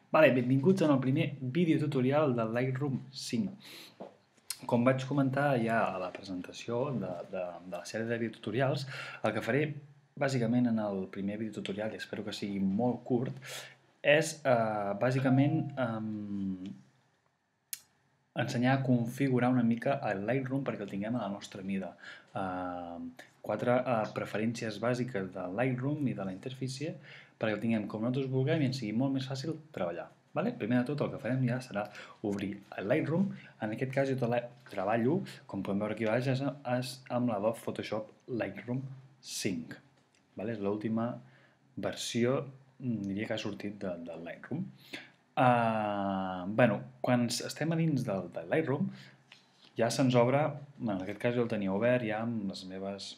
Vale, benvinguts en el primer videotutorial del Lightroom 5. Com vaig comentar ja a la presentació de la sèrie de videotutorials, el que faré bàsicament en el primer videotutorial, i espero que sigui molt curt, és bàsicament ensenyar a configurar una mica el Lightroom perquè el tinguem a la nostra mida. Quatre preferències bàsiques del Lightroom i de la interfície perquè el tinguem com nosaltres vulguem i ens sigui molt més fàcil treballar. Vale? Primer de tot el que farem ja serà obrir el Lightroom. En aquest cas jo treballo, com podem veure aquí a baix, és amb l'Adobe Photoshop Lightroom 5. Vale? És l'última versió, diria que ha sortit del Lightroom. Quan estem a dins del Lightroom ja se'ns obre, en aquest cas jo el tenia obert ja amb les meves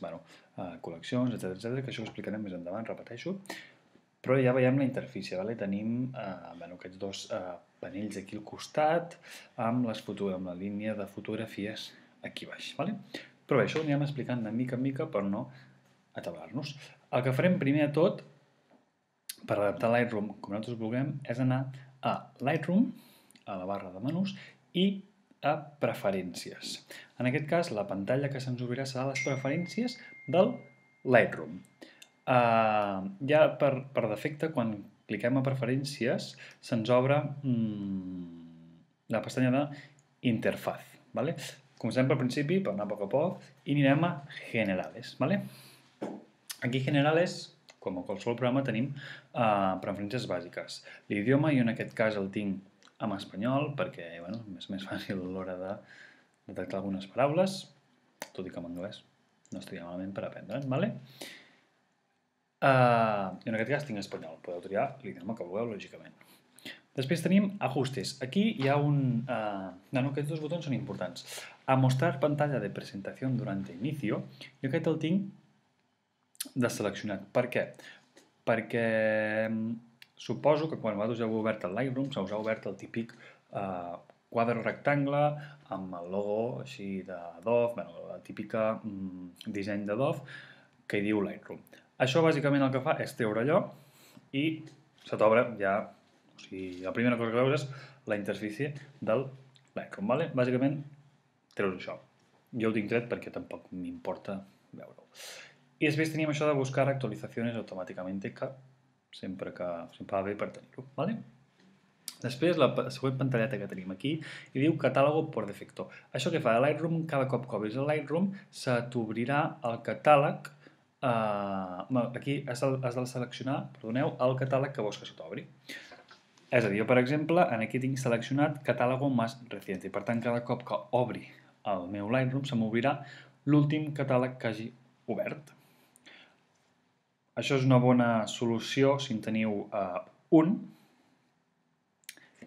col·leccions, etc, que això ho explicarem més endavant, repeteixo, però ja veiem la interfície, vale? Tenim aquests dos panells aquí al costat amb la línia de fotografies aquí baix. Vale? Però bé, això ho anirem explicant de mica en mica per no atabalar-nos. El que farem primer de tot, per adaptar Lightroom com nosaltres vulguem, és anar a Lightroom, a la barra de menús, i a preferències. En aquest cas, la pantalla que se'ns obrirà serà les preferències del Lightroom. Ja per defecte, quan cliquem a preferències, se'ns obre la pestanya d'interfaz. Vale? Comencem pel principi, per anar a poc a poc, i anirem a Generales. Vale? Aquí Generales, com a qualsevol programa, tenim preferències bàsiques. L'idioma, jo en aquest cas el tinc en espanyol, perquè és més fàcil a l'hora de detectar algunes paraules, tot i que en anglès no estaria malament per aprendre'n, vale? En aquest cas tinc espanyol, podeu triar l'idioma que vulgueu, lògicament. Després tenim ajustes. Aquí hi ha aquests dos botons són importants. A mostrar pantalla de presentació durant l'inici, jo aquest el tinc deseleccionat. Per què? Perquè suposo que quan vosaltres heu obert el Lightroom se us ha obert el típic quadre rectangle amb el logo així d'Adobe, la típica disseny d'Adobe que hi diu Lightroom. Això bàsicament el que fa és treure allò i se t'obre ja, o sigui, la primera cosa que veus és la interfície del Lightroom, vale? Bàsicament treus això. Jo ho tinc tret perquè tampoc m'importa veure-ho. I després tenim això de buscar actualitzacions automàticament, que sempre va bé per tenir-ho, vale? Després, la següent pantalleta que tenim aquí, hi diu catàlogo por defecto. Això que fa Lightroom, cada cop que obris el Lightroom, se t'obrirà el catàleg, aquí has de seleccionar, perdoneu, el catàleg que vols que se t'obri. És a dir, jo per exemple, aquí tinc seleccionat catàlogo más reciente, i per tant cada cop que obri el meu Lightroom se m'obrirà l'últim catàleg que hagi obert. Això és una bona solució si en teniu un,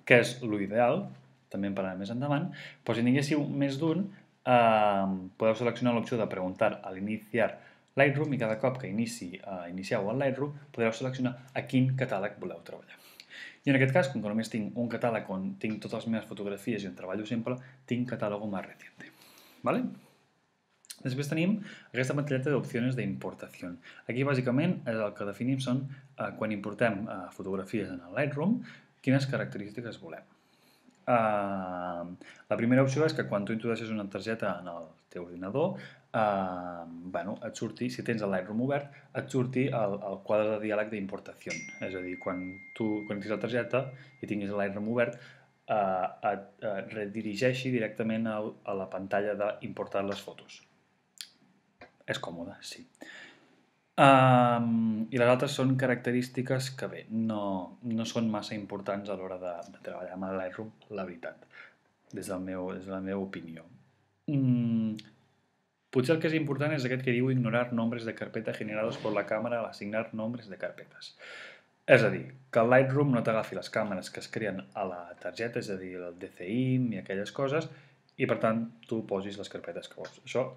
que és l'ideal, també en parlarem més endavant, però si en tinguéssiu més d'un, podeu seleccionar l'opció de preguntar a l'iniciar Lightroom i cada cop que inicieu el Lightroom podreu seleccionar a quin catàleg voleu treballar. I en aquest cas, com que només tinc un catàleg on tinc totes les meves fotografies i on treballo sempre, tinc catàlogo más reciente. ¿Vale? Després tenim aquesta pantalleta d'opcions d'importació. Aquí, bàsicament, el que definim són, quan importem fotografies en el Lightroom, quines característiques volem. La primera opció és que quan tu introdueixes una targeta en el teu ordinador, et surti, si tens el Lightroom obert, et surti el quadre de diàleg d'importació. És a dir, quan tu connectis la targeta i tinguis el Lightroom obert, et redirigeixi directament a la pantalla d'importar les fotos. És còmode, sí. I les altres són característiques que, bé, no són massa importants a l'hora de treballar amb el Lightroom, la veritat, des de la meva opinió. Potser el que és important és aquest que diu ignorar nombres de carpeta generados por la cámara al asignar nombres de carpetes. És a dir, que el Lightroom no t'agafi les càmeres que es creen a la targeta, és a dir, el DCIM i aquelles coses, i per tant tu posis les carpetes que vols. Això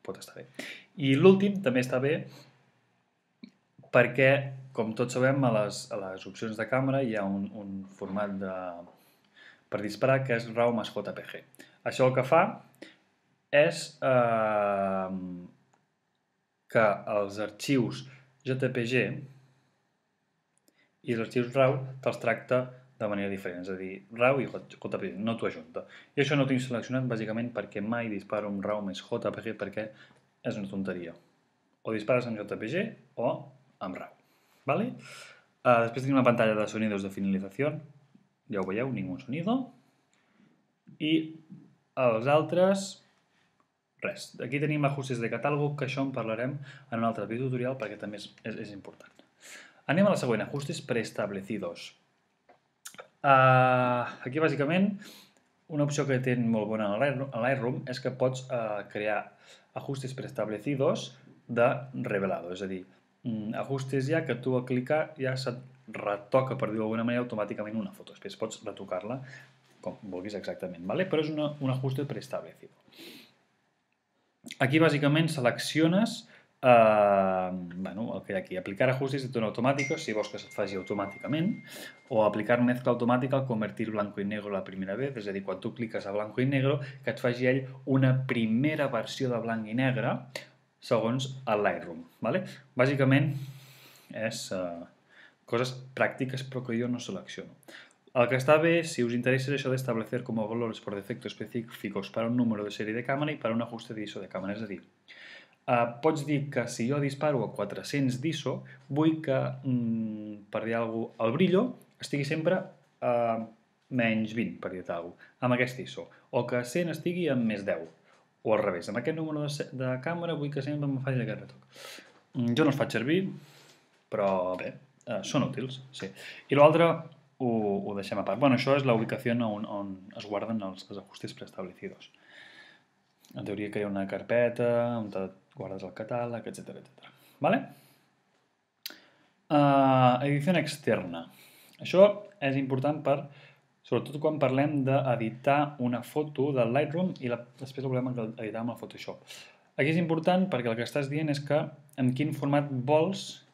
pot estar bé. I l'últim també està bé perquè, com tots sabem, a les opcions de càmera hi ha un format per disparar que és RAW més JPG. Això el que fa és que els arxius JPG i els arxius RAW te'ls tracta de manera diferent, és a dir, RAW i JPG, no t'ho ajunta. I això no ho tinc seleccionat bàsicament perquè mai disparo amb RAW més JPG perquè és una tonteria. O dispares amb JPG o amb RAW. ¿Vale? Després tenim una pantalla de sonidos de finalització. Ja ho veieu, ningú sonido. I els altres, res. Aquí tenim ajustes de catàleg, que això en parlarem en un altre vídeo tutorial perquè també és important. Anem a la següent, ajustes preestablecidos. Aquí, bàsicament, una opció que té molt bona a Lightroom és que pots crear ajustes preestablecidos de revelado, és a dir, ajustes ja que tu al clicar ja se't retoca, per dir-ho d'alguna manera, automàticament una foto. Després pots retocar-la com vulguis exactament, ¿vale? Però és un ajuste preestablecido. Aquí, bàsicament, selecciones bueno, el que hi ha aquí, aplicar ajustes de tono automático si vols que se't faci automàticament, o aplicar mezcla automàtica al convertir blanco i negro la primera vez, és a dir, quan tu cliques a blanco i negro, que et faci ell una primera versió de blanc i negre segons el Lightroom. ¿Vale? Bàsicament és coses pràctiques però que jo no selecciono. El que està bé, si us interessa, és això d'establecer com valors por defecto específicos para un número de sèrie de càmera i per un ajuste d'ISO de càmera, és a dir, pots dir que si jo disparo a 400 d'ISO, vull que, per dir alguna cosa, el brillo estigui sempre a menys 20, per dir-te alguna cosa, amb aquest ISO, o que 100 estigui amb més 10, o al revés, amb aquest número de càmera vull que sempre em faci aquest retoc. Jo no els faig servir, però bé, són útils, sí. I l'altre ho deixem a part. Bueno, això és la ubicació on es guarden els ajustes preestablecidos. En teoria que hi ha una carpeta on guardes el catàleg, etc. ¿Vale? Edició externa. Això és important sobretot quan parlem d'editar una foto del Lightroom i després la volem editar amb el Photoshop. Aquí és important perquè el que estàs dient és que en quin format vols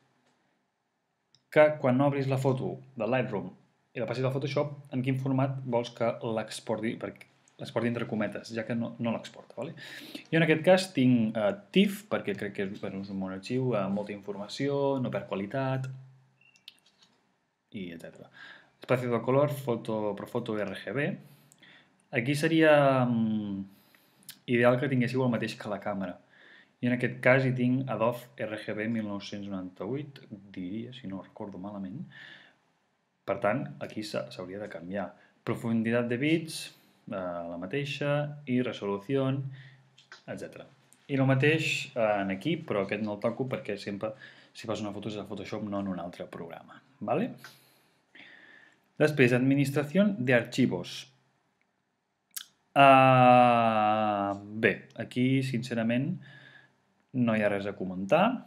que quan obris la foto del Lightroom i la passis al Photoshop, en quin format vols que l'exporti, l'exporti entre cometes, ja que no l'exporta. ¿vale? Jo en aquest cas tinc TIFF, perquè crec que és un bon arxiu, molta informació, no perd qualitat, i etc. Espacio de color, foto RGB. Aquí seria ideal que tinguéssiu el mateix que la càmera. I en aquest cas hi tinc Adobe RGB 1998, diria, si no recordo malament. Per tant, aquí s'hauria de canviar. Profunditat de bits, la mateixa, i resolució, etc. I el mateix aquí, però aquest no el toco perquè sempre, si fas una foto és a Photoshop, no en un altre programa. ¿Vale? Després, administració d'arxivos. Bé, aquí, sincerament, no hi ha res a comentar.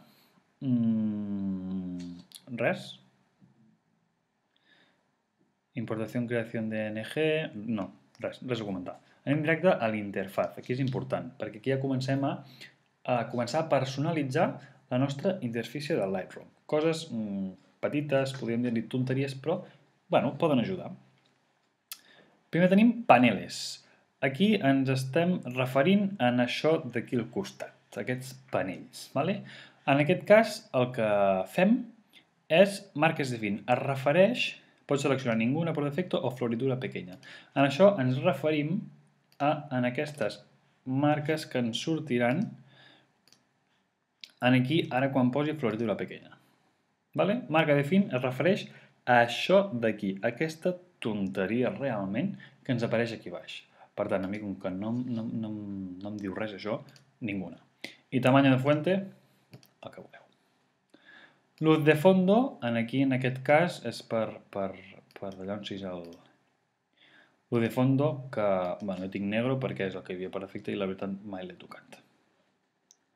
Res. Importació, creació d'NG... No, res a comentar. Anem directe a l'interfaz. Aquí és important, perquè aquí ja comencem a personalitzar la nostra interfície del Lightroom. Coses petites, podríem dir-li tonteries, però, bueno, poden ajudar. Primer tenim paneles. Aquí ens estem referint a això d'aquí al costat, aquests panells. ¿vale? En aquest cas, el que fem és marques de fin. Es refereix, pots seleccionar ninguna per defecte o floridura pequeña. En això ens referim en aquestes marques que ens sortiran aquí, ara quan posi floridura pequeña. ¿Vale? Marca de fin es refereix a això d'aquí, aquesta tonteria realment que ens apareix aquí baix. Per tant, a mi, com que no em diu res això, ninguna. I tamaño de fuente, el que voleu. Luz de fondo, aquí en aquest cas, és per allà on sigui el... Luz de fondo, que, bueno, jo tinc negre perquè és el que hi havia per defecte i la veritat mai l'he tocat.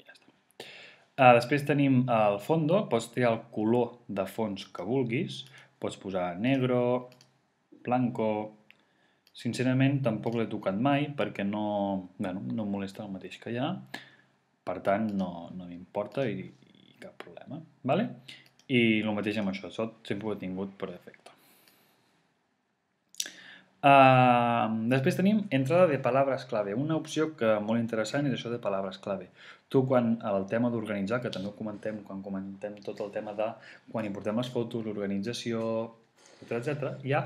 I ja està. Després tenim el fondo, pots triar el color de fons que vulguis, pots posar negro, blanco... Sincerament, tampoc l'he tocat mai perquè no em molesta el mateix que hi ha. Per tant, no m'importa i cap problema. ¿vale? I el mateix amb això, sempre ho he tingut per defecte. Després tenim entrada de palabras clave. Una opció que molt interessant és això de palabras clave. Tu, quan el tema d'organitzar, que també ho comentem quan comentem tot el tema de quan importem les fotos, l'organització, etc., hi ha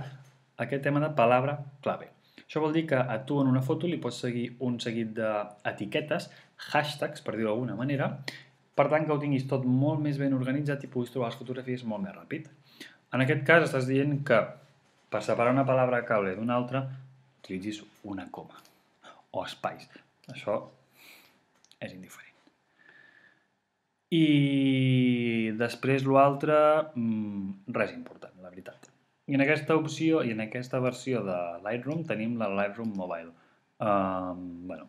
aquest tema de palabra clave. Això vol dir que a tu en una foto li pots seguir un seguit d'etiquetes, hashtags, per dir-ho d'alguna manera, per tant que ho tinguis tot molt més ben organitzat i puguis trobar les fotografies molt més ràpid. En aquest cas estàs dient que per separar una palabra clave d'una altra utilitzis una coma o espais. Això és indiferent. I després l'altre, res important, la veritat. I en aquesta opció i en aquesta versió de Lightroom tenim la Lightroom Mobile. Bueno,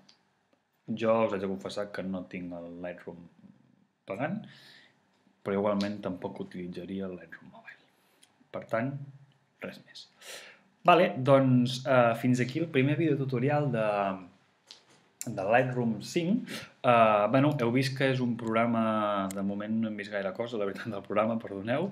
jo us haig de confessar que no tinc el Lightroom pagant, però igualment tampoc utilitzaria el Lightroom Mobile. Per tant, res més. Vale, doncs fins aquí el primer videotutorial de Lightroom 5. Bueno, heu vist que és un programa, de moment no hem vist gaire cosa, la veritat, del programa, perdoneu,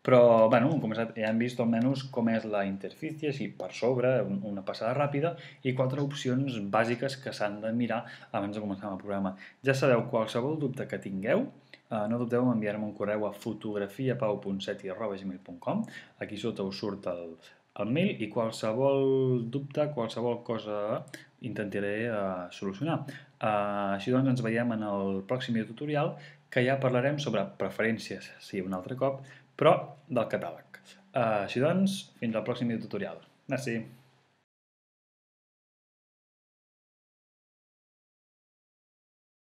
però, bueno, ja hem vist almenys com és la interfície, així per sobre, una passada ràpida, i 4 opcions bàsiques que s'han de mirar abans de començar el programa. Ja sabeu, qualsevol dubte que tingueu, no dubteu en enviar-me un correu a fotografiapau.seti@gmail.com. Aquí sota us surt el mail i qualsevol dubte, qualsevol cosa intentaré solucionar. Així doncs ens veiem en el pròxim tutorial, que ja parlarem sobre preferències, sí, un altre cop, però del catàleg. Així doncs, fins al pròxim tutorial. Merci.